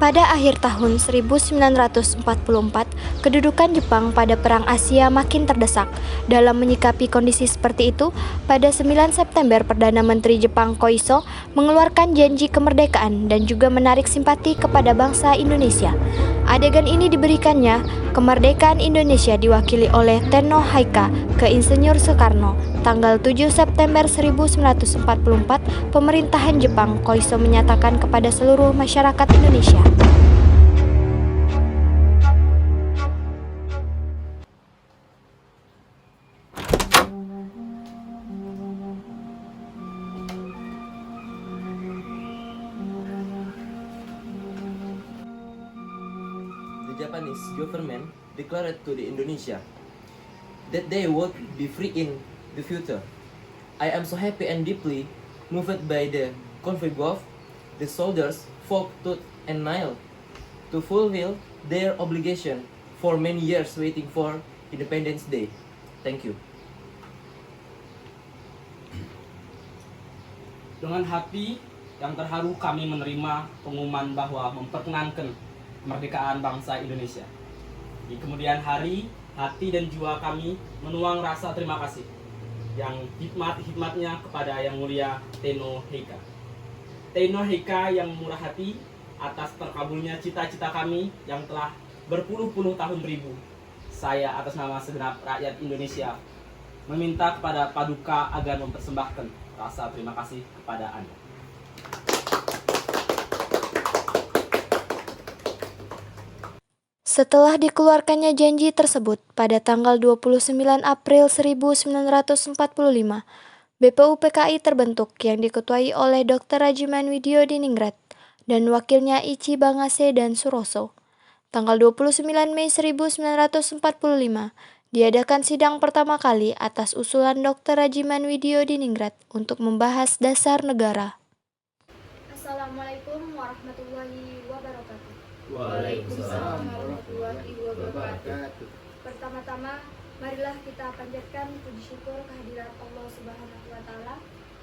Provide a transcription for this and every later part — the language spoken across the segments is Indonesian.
Pada akhir tahun 1944, kedudukan Jepang pada Perang Asia makin terdesak. Dalam menyikapi kondisi seperti itu, pada 9 September Perdana Menteri Jepang Koiso mengeluarkan janji kemerdekaan dan juga menarik simpati kepada bangsa Indonesia. Adegan ini diberikannya kemerdekaan Indonesia diwakili oleh Tenno Haika ke Insinyur Soekarno. Tanggal 7 September 1944, pemerintahan Jepang Koiso menyatakan kepada seluruh masyarakat Indonesia. The Japanese government declared to the Indonesia that they would be free in the future. I am so happy and deeply moved by the conflict of the soldiers fought tooth and nail to fulfill their obligation for many years waiting for Independence Day. Thank you. Dengan hati yang terharu kami menerima pengumuman bahwa memperkenankan kemerdekaan bangsa Indonesia. Di kemudian hari, hati dan jiwa kami menuang rasa terima kasih yang hikmatnya kepada Yang Mulia Tenno Heika. Tenno Heika yang murah hati atas terkabulnya cita-cita kami yang telah berpuluh-puluh tahun beribu. Saya atas nama segenap rakyat Indonesia meminta kepada Paduka agar mempersembahkan rasa terima kasih kepada Anda. Setelah dikeluarkannya janji tersebut, pada tanggal 29 April 1945, BPUPKI terbentuk yang diketuai oleh Dr. Rajiman Widyodiningrat dan wakilnya Ichi Bangase dan Suroso. Tanggal 29 Mei 1945, diadakan sidang pertama kali atas usulan Dr. Rajiman Widyodiningrat untuk membahas dasar negara. Assalamualaikum warahmatullahi wabarakatuh. Waalaikumsalam warahmatullahi wabarakatuh. Pertama-tama, marilah kita panjatkan puji syukur kehadirat Allah Subhanahu wa taala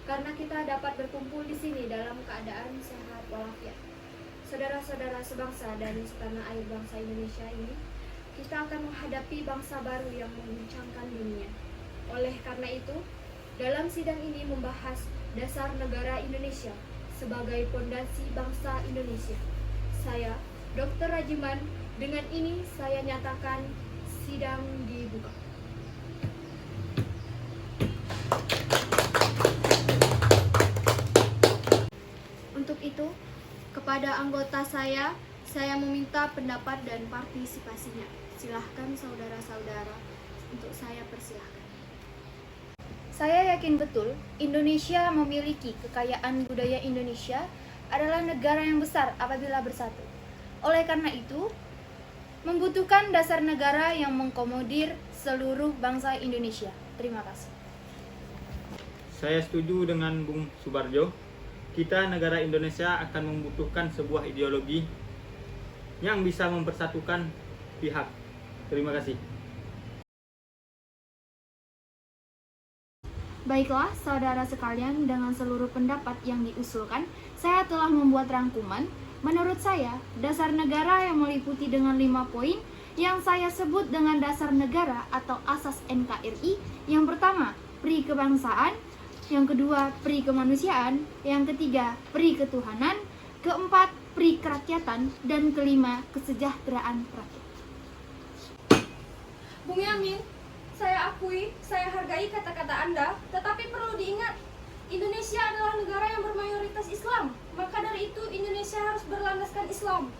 karena kita dapat berkumpul di sini dalam keadaan sehat walafiat. Saudara-saudara sebangsa dan setanah air bangsa Indonesia ini, kita akan menghadapi bangsa baru yang mengguncangkan dunia. Oleh karena itu, dalam sidang ini membahas dasar negara Indonesia sebagai pondasi bangsa Indonesia. Saya, Dr. Rajiman, dengan ini saya nyatakan sidang dibuka. Untuk itu, kepada anggota saya meminta pendapat dan partisipasinya. Silahkan saudara-saudara, untuk saya persilahkan. Saya yakin betul Indonesia memiliki kekayaan budaya. Indonesia adalah negara yang besar apabila bersatu. Oleh karena itu, membutuhkan dasar negara yang mengakomodir seluruh bangsa Indonesia. Terima kasih. Saya setuju dengan Bung Subarjo. Kita negara Indonesia akan membutuhkan sebuah ideologi yang bisa mempersatukan pihak. Terima kasih. Baiklah, saudara sekalian, dengan seluruh pendapat yang diusulkan, saya telah membuat rangkuman. Menurut saya, dasar negara yang meliputi dengan 5 poin yang saya sebut dengan dasar negara atau asas NKRI. Yang pertama, pri kebangsaan. Yang kedua, pri kemanusiaan. Yang ketiga, pri ketuhanan. Keempat, pri kerakyatan. Dan kelima, kesejahteraan rakyat. Bung Yamin, saya akui, saya hargai kata-kata Anda, tetapi perlu diingat, Indonesia adalah negara yang bermayoritas Islam, maka dari itu Indonesia harus berlandaskan Islam.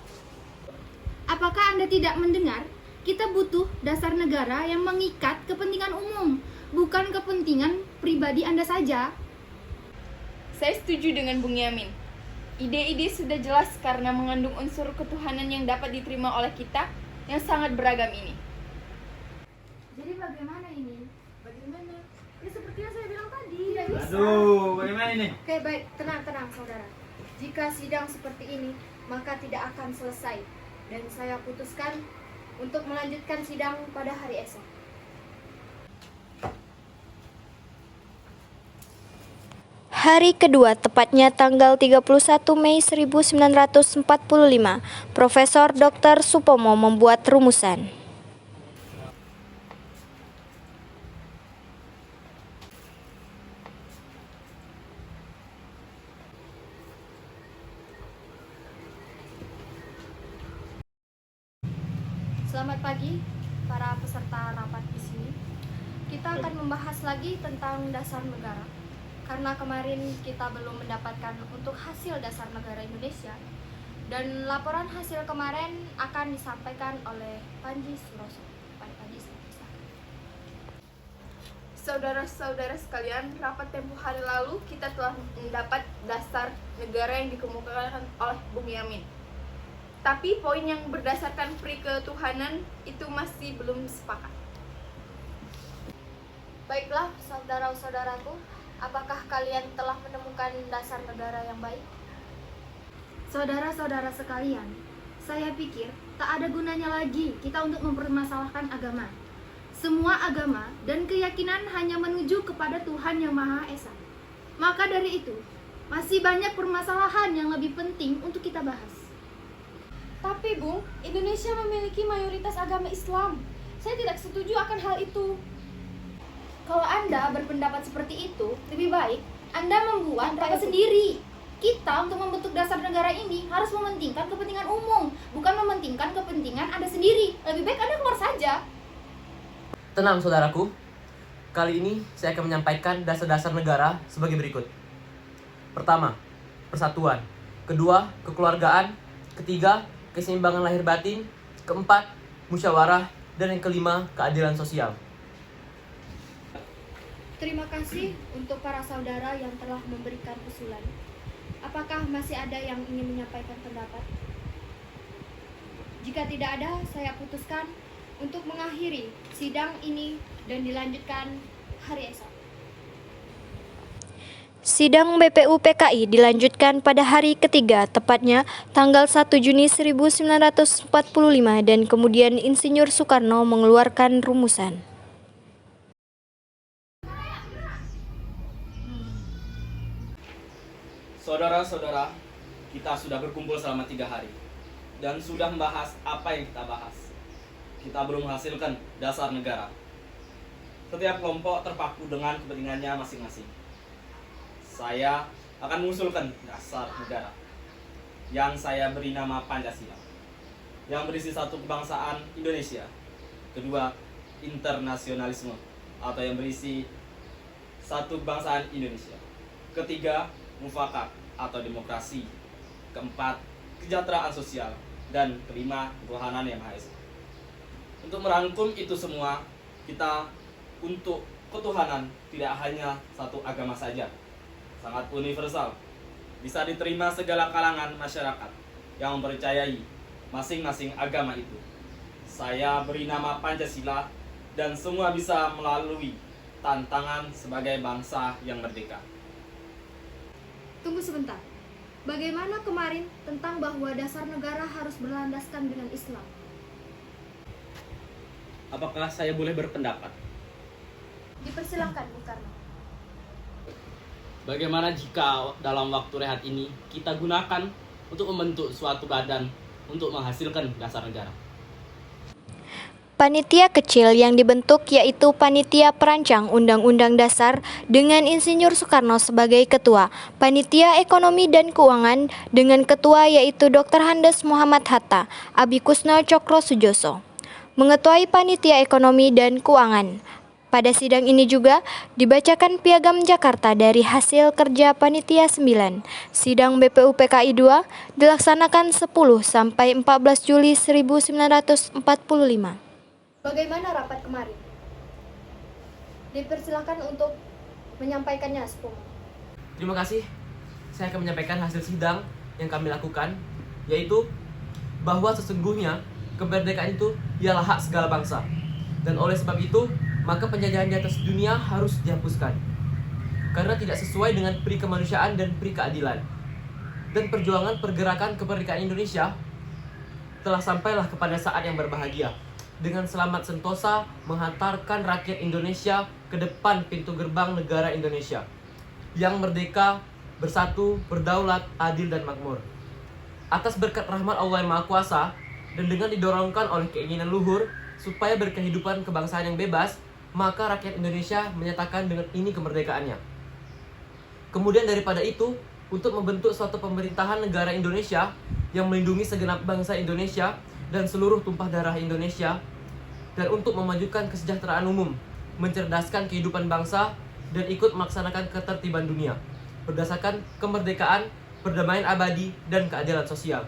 Apakah Anda tidak mendengar? Kita butuh dasar negara yang mengikat kepentingan umum, bukan kepentingan pribadi Anda saja. Saya setuju dengan Bung Yamin. Ide-ide sudah jelas karena mengandung unsur ketuhanan yang dapat diterima oleh kita yang sangat beragam ini. Jadi bagaimana ini? Bagaimana? Ya seperti yang saya bilang tadi. Tidak bisa. Aduh, bagaimana ini? Oke, baik. Tenang, saudara. Jika sidang seperti ini, maka tidak akan selesai. Dan saya putuskan untuk melanjutkan sidang pada hari esok. Hari kedua, tepatnya tanggal 31 Mei 1945, Profesor Dr. Supomo membuat rumusan. Selamat pagi para peserta rapat di sini. Kita akan membahas lagi tentang dasar negara. Karena kemarin kita belum mendapatkan untuk hasil dasar negara Indonesia, dan laporan hasil kemarin akan disampaikan oleh Panji Suroso. Pak Panji, silakan. Saudara-saudara sekalian, rapat tempoh hari lalu kita telah mendapat dasar negara yang dikemukakan oleh Bung Yamin. Tapi poin yang berdasarkan ketuhanan itu masih belum sepakat. Baiklah, saudara-saudaraku, apakah kalian telah menemukan dasar negara yang baik? Saudara-saudara sekalian, saya pikir tak ada gunanya lagi kita untuk mempermasalahkan agama. Semua agama dan keyakinan hanya menuju kepada Tuhan Yang Maha Esa. Maka dari itu, masih banyak permasalahan yang lebih penting untuk kita bahas. Tapi Bung, Indonesia memiliki mayoritas agama Islam. Saya tidak setuju akan hal itu. Kalau Anda berpendapat seperti itu, lebih baik Anda membuat rapat sendiri. Kita untuk membentuk dasar negara ini harus mementingkan kepentingan umum, bukan mementingkan kepentingan Anda sendiri. Lebih baik Anda keluar saja. Tenang saudaraku, kali ini saya akan menyampaikan dasar-dasar negara sebagai berikut. Pertama, persatuan. Kedua, kekeluargaan. Ketiga, keseimbangan lahir batin. Keempat, musyawarah. Dan yang kelima, keadilan sosial. Terima kasih untuk para saudara yang telah memberikan usulan. Apakah masih ada yang ingin menyampaikan pendapat? Jika tidak ada, saya putuskan untuk mengakhiri sidang ini dan dilanjutkan hari esok. Sidang BPU PKI dilanjutkan pada hari ketiga, tepatnya tanggal 1 Juni 1945, dan kemudian Insinyur Soekarno mengeluarkan rumusan. Saudara-saudara, kita sudah berkumpul selama 3 hari dan sudah membahas apa yang kita bahas. Kita belum menghasilkan dasar negara. Setiap kelompok terpaku dengan kepentingannya masing-masing. Saya akan mengusulkan dasar negara yang saya beri nama Pancasila, yang berisi satu kebangsaan Indonesia, kedua internasionalisme atau yang berisi satu kebangsaan Indonesia, ketiga mufakat atau demokrasi, keempat kesejahteraan sosial, dan kelima ketuhanan yang Maha Esa. Untuk merangkum itu semua, kita untuk ketuhanan tidak hanya satu agama saja, sangat universal, bisa diterima segala kalangan masyarakat yang mempercayai masing-masing agama itu. Saya beri nama Pancasila dan semua bisa melalui tantangan sebagai bangsa yang merdeka. Tunggu sebentar. Bagaimana kemarin tentang bahwa dasar negara harus berlandaskan dengan Islam? Apakah saya boleh berpendapat? Dipersilahkan, Bung Karno. Bagaimana jika dalam waktu rehat ini kita gunakan untuk membentuk suatu badan untuk menghasilkan dasar negara? Panitia kecil yang dibentuk yaitu Panitia Perancang Undang-Undang Dasar dengan Insinyur Soekarno sebagai ketua, Panitia Ekonomi dan Keuangan dengan ketua yaitu Dr. Handes Muhammad Hatta, Abikusno Cokro Sujoso, mengetuai Panitia Ekonomi dan Keuangan. Pada sidang ini juga dibacakan Piagam Jakarta dari hasil kerja Panitia 9. Sidang BPU PKI 2 dilaksanakan 10 sampai 14 Juli 1945. Bagaimana rapat kemarin? Dipersilakan untuk menyampaikannya, Spung. Terima kasih. Saya akan menyampaikan hasil sidang yang kami lakukan, yaitu bahwa sesungguhnya kemerdekaan itu ialah hak segala bangsa. Dan oleh sebab itu, maka penjajahan di atas dunia harus dihapuskan. Karena tidak sesuai dengan peri kemanusiaan dan peri keadilan. Dan perjuangan pergerakan kemerdekaan Indonesia telah sampailah kepada saat yang berbahagia. Dengan selamat sentosa menghantarkan rakyat Indonesia ke depan pintu gerbang negara Indonesia. yang merdeka, bersatu, berdaulat, adil, dan makmur. Atas berkat rahmat Allah yang Maha Kuasa, dan dengan didorongkan oleh keinginan luhur supaya berkehidupan kebangsaan yang bebas, maka rakyat Indonesia menyatakan dengan ini kemerdekaannya. Kemudian daripada itu, untuk membentuk suatu pemerintahan negara Indonesia yang melindungi segenap bangsa Indonesia dan seluruh tumpah darah Indonesia, dan untuk memajukan kesejahteraan umum, mencerdaskan kehidupan bangsa, dan ikut melaksanakan ketertiban dunia berdasarkan kemerdekaan, perdamaian abadi, dan keadilan sosial.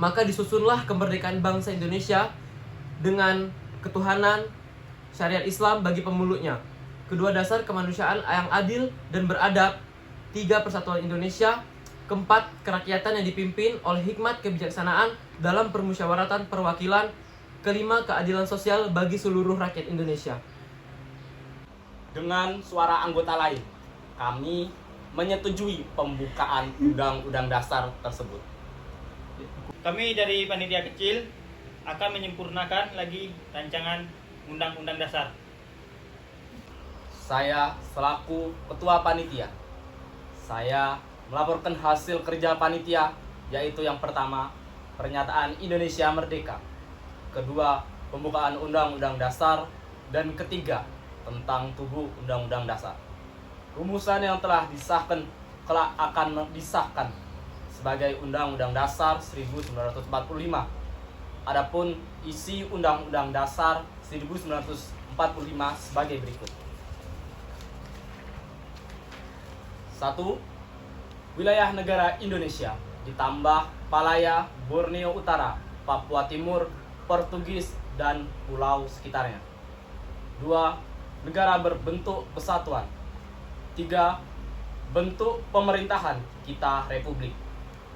Maka disusunlah kemerdekaan bangsa Indonesia dengan ketuhanan, syariat Islam bagi pemeluknya, kedua dasar kemanusiaan yang adil dan beradab, 3 persatuan Indonesia, keempat kerakyatan yang dipimpin oleh hikmat kebijaksanaan dalam permusyawaratan perwakilan, kelima keadilan sosial bagi seluruh rakyat Indonesia. Dengan suara anggota lain, kami menyetujui pembukaan Undang-Undang Dasar tersebut. Kami dari panitia kecil akan menyempurnakan lagi rancangan Undang-Undang Dasar. Saya selaku Ketua Panitia, saya melaporkan hasil kerja panitia, yaitu yang pertama, pernyataan Indonesia Merdeka, kedua, pembukaan Undang-Undang Dasar, dan ketiga, tentang tubuh Undang-Undang Dasar. Rumusan yang telah disahkan kelak akan disahkan sebagai Undang-Undang Dasar 1945. Adapun isi Undang-Undang Dasar 1945 sebagai berikut. 1. Wilayah negara Indonesia ditambah Palaya, Borneo Utara, Papua Timur, Portugis, dan pulau sekitarnya. 2. Negara berbentuk kesatuan. 3. Bentuk pemerintahan kita Republik.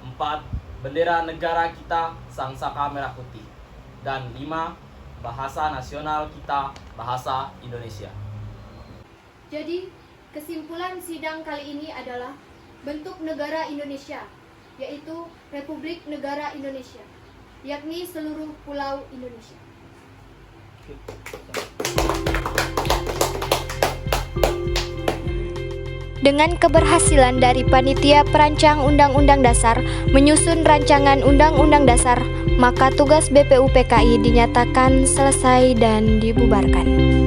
4. Bendera negara kita Sangsaka Merah Putih. Dan 5. Bahasa nasional kita bahasa Indonesia. Jadi, kesimpulan sidang kali ini adalah bentuk negara Indonesia, yaitu Republik Negara Indonesia, yakni seluruh pulau Indonesia. Dengan keberhasilan dari Panitia Perancang Undang-Undang Dasar menyusun rancangan Undang-Undang Dasar, maka tugas BPUPKI dinyatakan selesai dan dibubarkan.